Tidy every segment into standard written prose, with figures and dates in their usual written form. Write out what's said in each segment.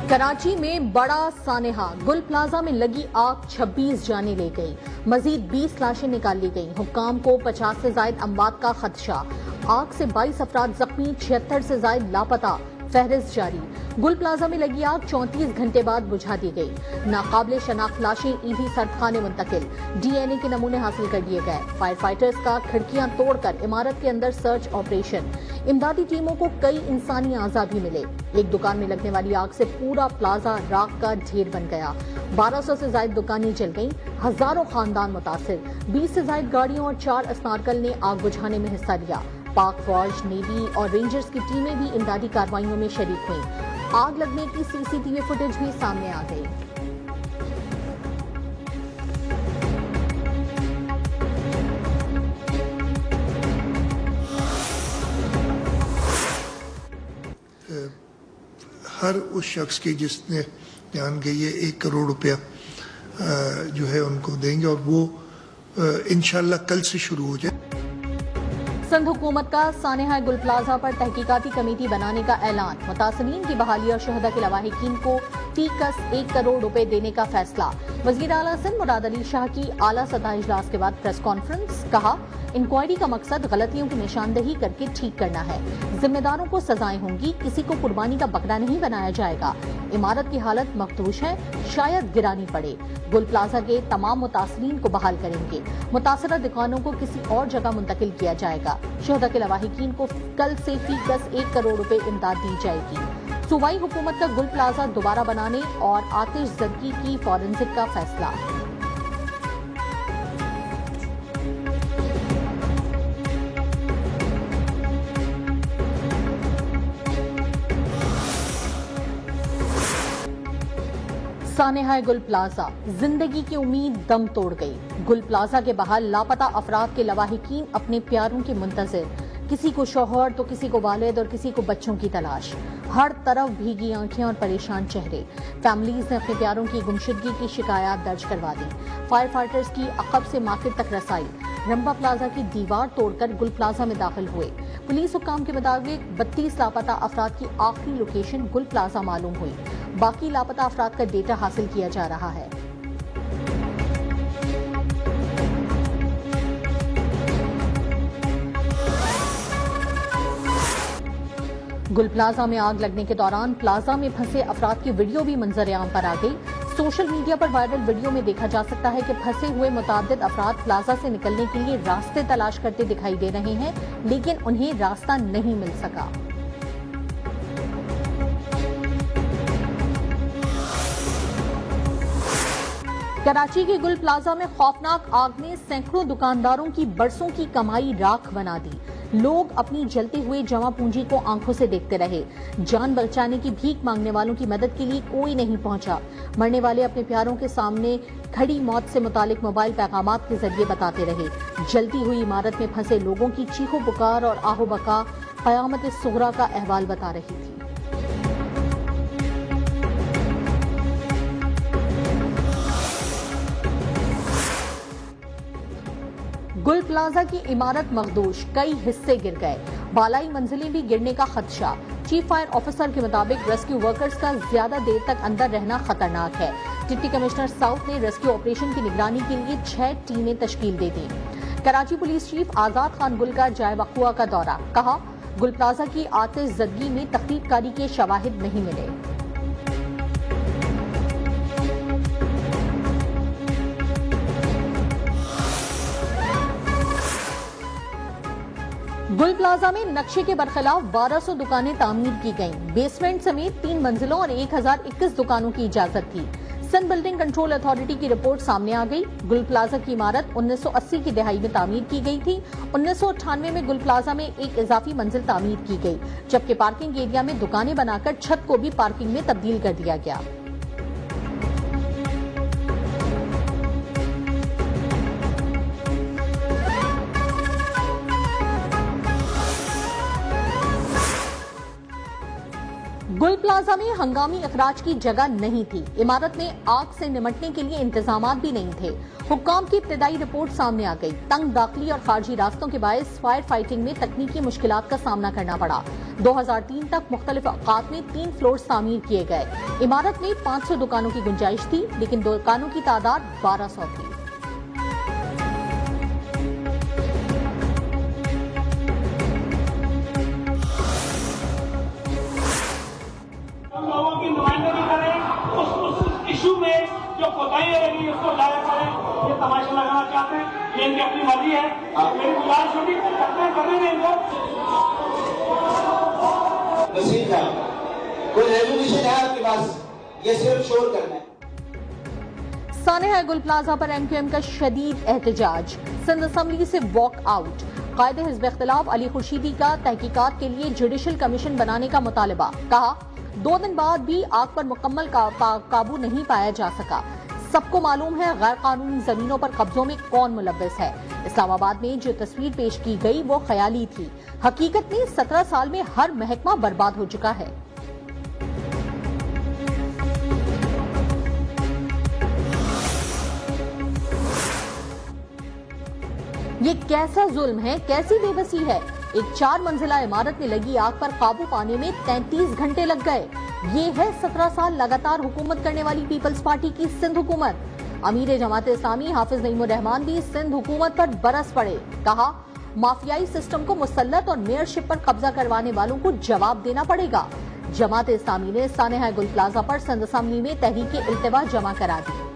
कराची में बड़ा सानेहा, गुल प्लाजा में लगी आग 26 जानें ले गई, मजीद 20 लाशें निकाल ली गई। हुक्काम को 50 से ज्यादा अमवात का खदशा। आग से 22 अफराद जख्मी, 76 से ज्यादा लापता। फहरिस्त जारी। गुल प्लाजा में लगी आग 34 घंटे बाद बुझा दी गई। नाकाबिले शनाख्त लाशें ईदी सर्दखाने मुंतकिल। डीएनए के नमूने हासिल कर लिए गए। फायर फाइटर्स का खिड़कियां तोड़कर इमारत के अंदर सर्च ऑपरेशन। इमदादी टीमों को कई इंसानी आज़ा भी मिले। एक दुकान में लगने वाली आग से पूरा प्लाजा राख का ढेर बन गया। 1200 से ज्यादा दुकानें जल गईं, हजारों खानदान मुतासिर। 20 से ज्यादा गाड़ियों और 4 स्नार्कल ने आग बुझाने में हिस्सा लिया। पाक फौज, नेवी और रेंजर्स की टीमें भी इमदादी कार्रवाइयों में शरीक हुई। आग लगने की सीसीटीवी फुटेज भी सामने आ गई। हर उस शख्स की जिसने जान गई है 1 करोड़ रुपया जो है उनको देंगे और वो इंशाल्लाह कल से शुरू हो जाए। सिंध हुकूमत का सानेहा गुल प्लाजा पर तहकीकाती कमेटी बनाने का ऐलान। मुतासिरीन की बहाली और शहदा के लवाहिकीन को फीकस 1 करोड़ रुपए देने का फैसला। वजीर आला सिंध मुराद अली शाह की आला सतह इजलास के बाद प्रेस कॉन्फ्रेंस। कहा, इंक्वायरी का मकसद गलतियों की निशानदही करके ठीक करना है। जिम्मेदारों को सजाएं होंगी, किसी को कुर्बानी का बकरा नहीं बनाया जाएगा। इमारत की हालत मखदूश है, शायद गिरानी पड़े। गुल प्लाजा के तमाम मुतासिरीन को बहाल करेंगे। मुतासरा दुकानों को किसी और जगह मुंतकिल किया जाएगा। शहदा के लवाहिकीन को कल से फीकस 1 करोड़ रुपए इमदाद दी जाएगी। सूबाई हुकूमत का गुल प्लाजा दोबारा बनाने और आतिशज़दगी की फॉरेंसिक का फैसला। सानेहा गुल प्लाजा, जिंदगी की उम्मीद दम तोड़ गई। गुल प्लाजा के बाहर लापता अफराद के लवाहिकीन अपने प्यारों के मुंतजिर। किसी को शौहर तो किसी को वालिद और किसी को बच्चों की तलाश। हर तरफ भीगी आंखें और परेशान चेहरे। फैमिलीज ने अपने प्यारों की गुमशुदगी की शिकायत दर्ज करवा दी। फायर फाइटर्स की अकब से मार्केट तक रसाई। रंबा प्लाजा की दीवार तोड़कर गुल प्लाजा में दाखिल हुए। पुलिस हुक्काम के मुताबिक 32 लापता अफराद की आखिरी लोकेशन गुल प्लाजा मालूम हुई। बाकी लापता अफराद का डेटा हासिल किया जा रहा है। गुल प्लाजा में आग लगने के दौरान प्लाजा में फंसे अफराद की वीडियो भी मंजर-ए-आम पर आ गई। सोशल मीडिया पर वायरल वीडियो में देखा जा सकता है कि फंसे हुए मुताद्दिद अफराद प्लाजा से निकलने के लिए रास्ते तलाश करते दिखाई दे रहे हैं, लेकिन उन्हें रास्ता नहीं मिल सका। कराची के गुल प्लाजा में खौफनाक आग ने सैकड़ों दुकानदारों की बरसों की कमाई राख बना दी। लोग अपनी जलते हुए जमा पूंजी को आंखों से देखते रहे। जान बचाने की भीख मांगने वालों की मदद के लिए कोई नहीं पहुंचा। मरने वाले अपने प्यारों के सामने खड़ी मौत से मुतालिक मोबाइल पैगामात के जरिए बताते रहे। जलती हुई इमारत में फंसे लोगों की चीखो पुकार और आहो बका कयामत सुगरा का अहवाल बता रही थी। गुल प्लाजा की इमारत मखदूश, कई हिस्से गिर गए। बालाई मंजिलें भी गिरने का खदशा। चीफ फायर ऑफिसर के मुताबिक रेस्क्यू वर्कर्स का ज्यादा देर तक अंदर रहना खतरनाक है। डिप्टी कमिश्नर साउथ ने रेस्क्यू ऑपरेशन की निगरानी के लिए 6 टीमें तश्कील दे दी। कराची पुलिस चीफ आजाद खान गुल का जाए वक़ुआ का दौरा। कहा, गुल प्लाजा की आतिशज़दगी में तख्रीबकारी के शवाहिद नहीं मिले। गुल प्लाजा में नक्शे के बरखिलाफ 1200 दुकानें तामीर की गईं। बेसमेंट समेत 3 मंजिलों और 1021 दुकानों की इजाजत थी। सिंध बिल्डिंग कंट्रोल अथॉरिटी की रिपोर्ट सामने आ गई। गुल प्लाजा की इमारत 1980 की दहाई में तामीर की गई थी। 1998 में गुल प्लाजा में एक इजाफी मंजिल तामीर की गई, जबकि पार्किंग एरिया में दुकानें बनाकर छत को भी पार्किंग में तब्दील कर दिया गया। गुल प्लाजा में हंगामी अखराज की जगह नहीं थी। इमारत में आग से निपटने के लिए इंतजामात भी नहीं थे। हुक्काम की इब्तिदाई रिपोर्ट सामने आ गई। तंग दाखिली और खारजी रास्तों के बायस फायर फाइटिंग में तकनीकी मुश्किलात का सामना करना पड़ा। 2003 तक मुख्तलिफ औकात में 3 फ्लोर तामीर किए गए। इमारत में 500 दुकानों की गुंजाइश थी, लेकिन दुकानों की तादाद 1200 थी। लोगों की नुमाइंदगी करें, उस इशू में जो कोताही लगी उसको जाहिर करें। ये तमाशा लगाना चाहते हैं, ये इनकी अपनी मर्जी है। मेरी गुजारिश होगी, करने दें इनको। वसीम साहब, कोई रेजोल्यूशन है आपके पास? ये सिर्फ शोर करना है। सानेहा गुल प्लाजा पर MQM का शदीद एहतजाज। सिंध असम्बली से वॉक आउट। कायदे हिज़्ब इख्तिलाफ अली खुर्शीदी का तहकीकात के लिए जुडिशल कमीशन बनाने का मुतालबा। कहा 2 दिन बाद भी आग पर मुकम्मल काबू नहीं पाया जा सका। सबको मालूम है गैर कानूनी जमीनों पर कब्जों में कौन मुलव्वस है। इस्लामाबाद में जो तस्वीर पेश की गई वो ख्याली थी। हकीकत में 17 साल में हर महकमा बर्बाद हो चुका है। ये कैसा जुल्म है, कैसी बेबसी है। एक 4 मंजिला इमारत में लगी आग पर काबू पाने में 33 घंटे लग गए। ये है 17 साल लगातार हुकूमत करने वाली पीपल्स पार्टी की सिंध हुकूमत। अमीर जमात इस्लामी हाफिज नईमुर रहमान भी सिंध हुकूमत पर बरस पड़े। कहा माफियाई सिस्टम को मुसल्लत और मेयरशिप पर कब्जा करवाने वालों को जवाब देना पड़ेगा। जमात इस्लामी ने सानेहा गुल प्लाजा पर सिंध असम्बली में तहरीक इल्तिवा जमा करा दी।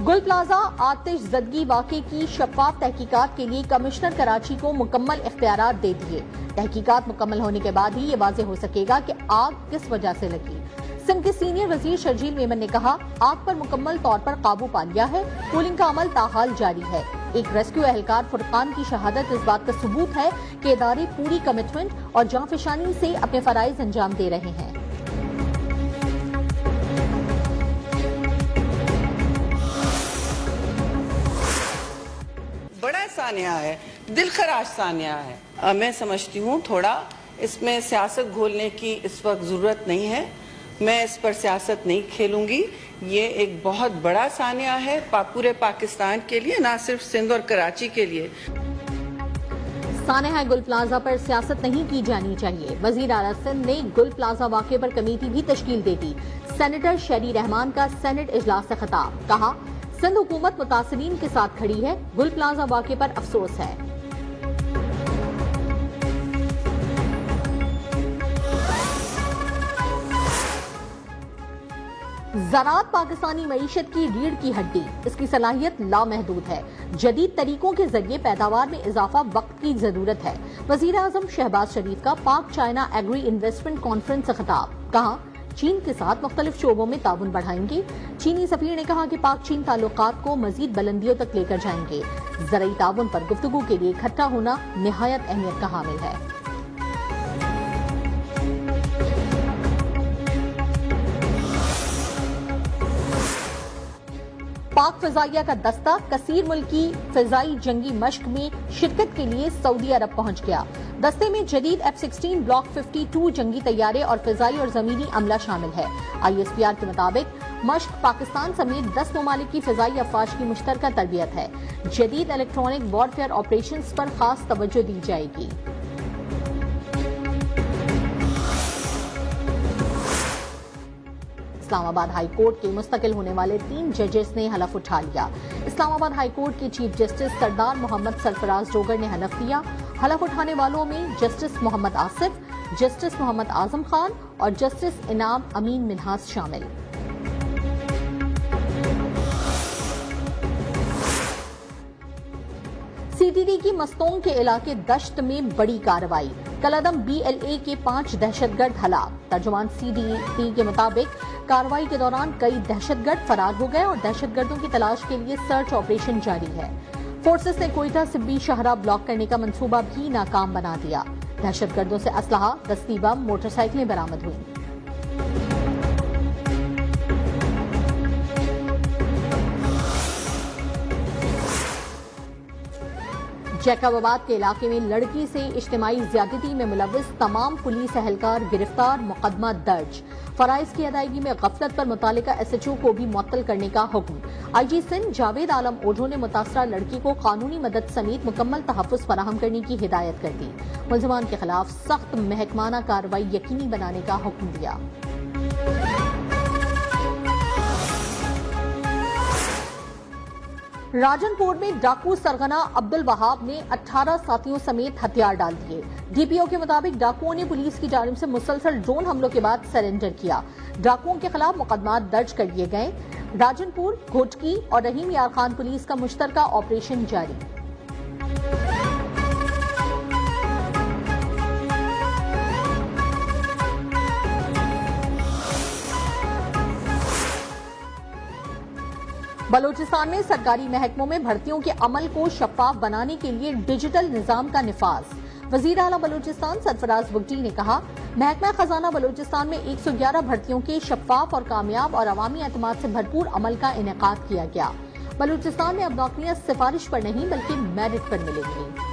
गुल प्लाजा आतिश ज़दगी वाक़े की शफाफ तहकीकात के लिए कमिश्नर कराची को मुकम्मल इख्तियारात दे दिए। तहकीकात मुकम्मल होने के बाद ही ये वाज़ेह हो सकेगा कि आग किस वजह से लगी। सिंध के सीनियर वजीर शर्जील मेमन ने कहा आग पर मुकम्मल तौर पर काबू पा लिया है। कूलिंग का अमल ताहाल जारी है। एक रेस्क्यू एहलकार फुरकान की शहादत इस बात का सबूत है कि इदारे पूरी कमिटमेंट और जांफशानी से अपने फराइज अंजाम दे रहे हैं। बड़ा सानिया है, दिलखराश सानिया है। मैं समझती हूँ थोड़ा इसमें सियासत घोलने की इस वक्त जरूरत नहीं है। मैं इस पर सियासत नहीं खेलूंगी। ये एक बहुत बड़ा सानिया है पूरे पाकिस्तान के लिए, ना सिर्फ सिंध और कराची के लिए। सानेहा गुल प्लाजा पर सियासत नहीं की जानी चाहिए। वजीर आला सिंध ने गुल प्लाजा वाक़े पर कमेटी भी तश्कील दे दी। सेनेटर शरी रहमान का सेनेट इजलास से खिताब। कहा सिंध हुकूमत मुतासिरीन के साथ खड़ी है। गुल प्लाजा वाक़े पर अफसोस है। ज़राअत पाकिस्तानी मईशत की रीढ़ की हड्डी। इसकी सलाहियत लामहदूद है। जदीद तरीकों के जरिए पैदावार में इजाफा वक्त की जरूरत है। वजीर आजम शहबाज शरीफ का पाक चाइना एग्री इन्वेस्टमेंट कॉन्फ्रेंस से खिताब। कहा चीन के साथ मुख्तलिफ शोबों में ताउन बढ़ाएंगे। चीनी सफीर ने कहा कि पाक चीन ताल्लुकात को मजीद बुलंदियों तक लेकर जाएंगे। ज़रई ताउन पर गुफ्तगू के लिए इकट्ठा होना निहायत अहमियत का हामिल है। पाक फिजाइया का दस्ता कसीर मुल्की फिजाई जंगी मश्क में शिरकत के लिए सऊदी अरब पहुंच गया। दस्ते में जदीद F-16 ब्लॉक 52 जंगी तैयारे और फिजाई और जमीनी अमला शामिल है। ISPR के मुताबिक मश्क पाकिस्तान समेत 10 ममालिक की फिजाई अफवाज की मुश्तरका तरबियत है। जदीद इलेक्ट्रॉनिक वॉरफेयर ऑपरेशंस पर खास तवज्जो दी जाएगी। इस्लामाबाद हाई कोर्ट के मुस्तकिल होने वाले 3 जजेस ने हलफ उठा लिया। इस्लामाबाद हाई कोर्ट के चीफ जस्टिस सरदार मोहम्मद सरफराज डोगर ने हलफ दिया। हलफ उठाने वालों में जस्टिस मोहम्मद आसिफ, जस्टिस मोहम्मद आजम खान और जस्टिस इनाम अमीन मिन्हास शामिल। CTD की मस्तोंग के इलाके दश्त में बड़ी कार्रवाई। कलअदम BLA के 5 दहशतगर्द हलाक। तर्जुमान CDT के मुताबिक कार्रवाई के दौरान कई दहशतगर्द फरार हो गए और दहशतगर्दों की तलाश के लिए सर्च ऑपरेशन जारी है। फोर्सेस ने कोयटा सिब्बी शहरा ब्लॉक करने का मंसूबा भी नाकाम बना दिया। दहशतगर्दों से असलहा, दस्ती बम, मोटरसाइकिलें बरामद हुई। जैकबाबाद के इलाके में लड़की से इज्तिमाई ज्यादती में मुलव्विस तमाम पुलिस एहलकार गिरफ्तार, मुकदमा दर्ज। फराइज की अदायगी में गफलत पर मुतालिका SHO को भी मुअत्तल करने का हुक्म। IG सिंध जावेद आलम ओझो ने मुतासरा लड़की को कानूनी मदद समेत मुकम्मल तहफ़्फ़ुज़ फराहम करने की हिदायत कर दी। मुल्ज़िमान के खिलाफ सख्त महकमाना कार्रवाई यकीनी बनाने का हुक्म दिया। राजनपुर में डाकू सरगना अब्दुल वहाब ने 18 साथियों समेत हथियार डाल दिए। DPO के मुताबिक डाकुओं ने पुलिस की जानिब से मुसलसल ड्रोन हमलों के बाद सरेंडर किया। डाकुओं के खिलाफ मुकदमा दर्ज कर लिए गए। राजनपुर, घोटकी और रहीम यार खान पुलिस का मुश्तरका ऑपरेशन जारी। बलूचिस्तान में सरकारी महकमों में भर्तियों के अमल को शफाफ बनाने के लिए डिजिटल निजाम का निफाज। वजीर आला बलूचिस्तान सरफराज बुगटी ने कहा, महकमा खजाना बलूचिस्तान में 111 भर्तियों के शफाफ और कामयाब और अवामी एतमाद से भरपूर अमल का इनेकाद किया गया। बलूचिस्तान में अब नौकरियां सिफारिश पर नहीं बल्कि मेरिट पर मिलेंगी।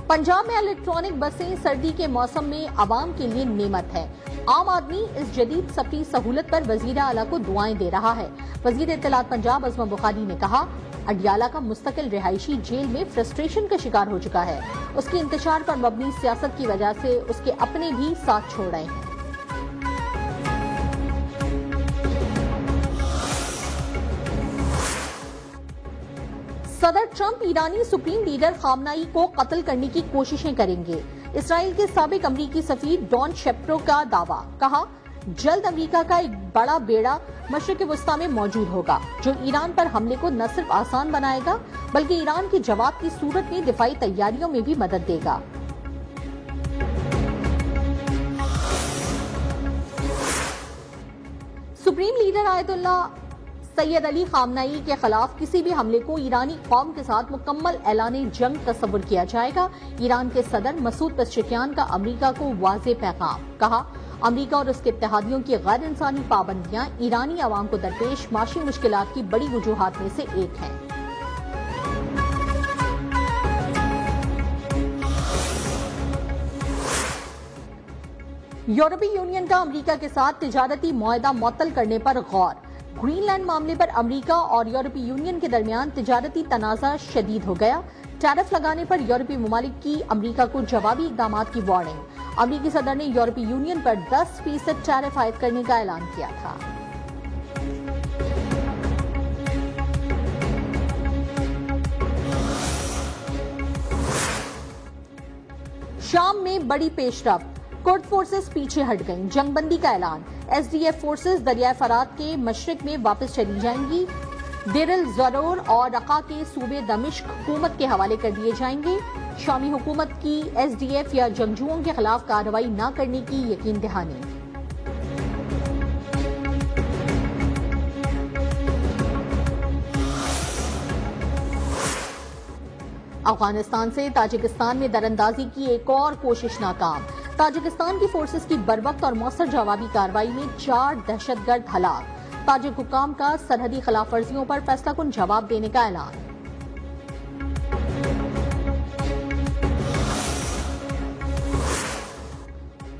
पंजाब में इलेक्ट्रॉनिक बसें सर्दी के मौसम में आवाम के लिए नेमत है। आम आदमी इस जदीद सफरी सहूलत पर वजीर आला को दुआएं दे रहा है। वजीर इत्तलात पंजाब अज़मा बुखारी ने कहा, अडियाला का मुस्तकिल रिहायशी जेल में फ्रस्ट्रेशन का शिकार हो चुका है। उसकी इंतशार पर मबनी सियासत की वजह से उसके अपने भी साथ छोड़ रहे हैं। सदर ट्रंप ईरानी सुप्रीम लीडर खामनाई को कत्ल करने की कोशिशें करेंगे। इसराइल के साबिक अमरीकी सफीर डॉन शेप्रो का दावा। कहा, जल्द अमरीका का एक बड़ा बेड़ा मशरिक वस्ता में मौजूद होगा जो ईरान पर हमले को न सिर्फ आसान बनाएगा बल्कि ईरान के जवाब की सूरत में दिफाई तैयारियों में भी मदद देगा। Supreme leader Ayatollah Syed Ali खामनाई के खिलाफ किसी भी हमले को ईरानी कौम के साथ मुकम्मल ऐलान जंग तस्वुर किया जाएगा। ईरान के सदर मसूद पेज़ेश्कियान का अमरीका को वाज़ेह पैगाम। कहा, अमरीका और उसके इत्तेहादियों की गैर इंसानी पाबंदियां ईरानी अवाम को दरपेश माशी मुश्किलात की बड़ी वजूहात में से एक हैं। यूरोपीय यूनियन का अमरीका के साथ तिजारती मुआहदा मुअत्तल करने पर गौर। ग्रीनलैंड मामले पर अमरीका और यूरोपीय यूनियन के दरमियान तिजारती तनाज़ा शदीद हो गया। टैरिफ लगाने पर यूरोपीय ममालिक की अमरीका को जवाबी इक़दामात की वार्निंग। अमरीकी सदर ने यूरोपीय यूनियन पर 10% टैरिफ आयद करने का ऐलान किया था। शाम में बड़ी पेशरफ्त, कुर्द फोर्सेस पीछे हट गईं। जंगबंदी का ऐलान। SDF फोर्सेस दरियाए फरात के मशरिक में वापस चली जाएंगी। देर अल ज़रोर और रक़ा के सूबे दमिश्क हुकूमत के हवाले कर दिए जाएंगे। शामी हुकूमत की SDF या जंगजुओं के खिलाफ कार्रवाई न करने की यकीन दहानी। अफगानिस्तान से ताजिकिस्तान में दरअंदाजी की एक और कोशिश नाकाम। ताजिकिस्तान की फोर्सेस की बरवक्त और मौसर जवाबी कार्रवाई में 4 दहशतगर्द हलाक। ताजिक हुकाम का सरहदी खिलाफ वर्जियों पर फैसलाकुन जवाब देने का ऐलान।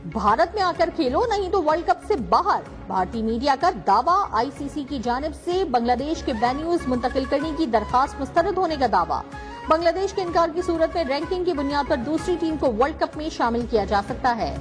भारत में आकर खेलो नहीं तो वर्ल्ड कप से बाहर। भारतीय मीडिया का दावा। ICC की जानिब से बांग्लादेश के वेन्यूज मुंतकिल करने की दरखास्त मुस्तरद होने का दावा। बांग्लादेश के इनकार की सूरत में रैंकिंग की बुनियाद पर दूसरी टीम को वर्ल्ड कप में शामिल किया जा सकता है।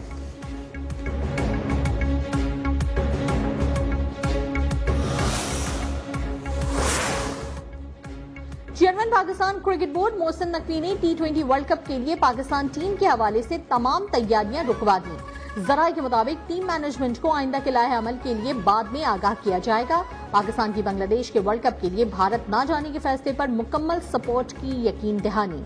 Chairman Pakistan cricket board Mohsin Naqvi ने T20 वर्ल्ड कप के लिए पाकिस्तान टीम के हवाले से तमाम तैयारियां रुकवा दी। जराये के मुताबिक टीम मैनेजमेंट को आइंदा के लाहे अमल के लिए बाद में आगाह किया जाएगा। पाकिस्तान की बांग्लादेश के वर्ल्ड कप के लिए भारत न जाने के फैसले पर मुकम्मल सपोर्ट की यकीन दहानी।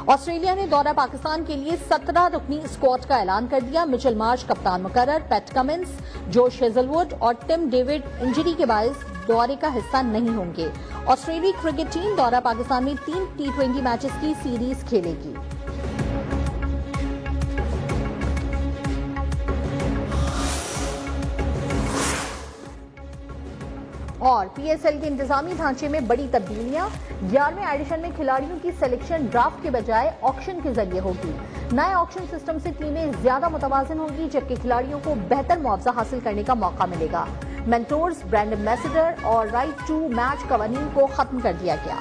ऑस्ट्रेलिया ने दौरा पाकिस्तान के लिए 17 रुकनी स्क्वाड का ऐलान कर दिया। मिचेल मार्श कप्तान मुकर्रर, पैट कमिंस, जोश हेजलवुड और टिम डेविड इंजरी के बायस दौरे का हिस्सा नहीं होंगे। ऑस्ट्रेलियाई क्रिकेट टीम दौरा पाकिस्तान में 3 T20 मैचेस की सीरीज खेलेगी। और PSL के इंतजामी ढांचे में बड़ी तब्दीलियां। 11वें एडिशन में खिलाड़ियों की सिलेक्शन ड्राफ्ट के बजाय ऑक्शन के जरिए होगी। नए ऑक्शन सिस्टम से टीमें ज्यादा मुतवाज़िन होंगी, जबकि खिलाड़ियों को बेहतर मुआवजा हासिल करने का मौका मिलेगा। मेंटोर्स, ब्रांड एम्बेसडर और राइट टू मैच कवानीन को खत्म कर दिया गया।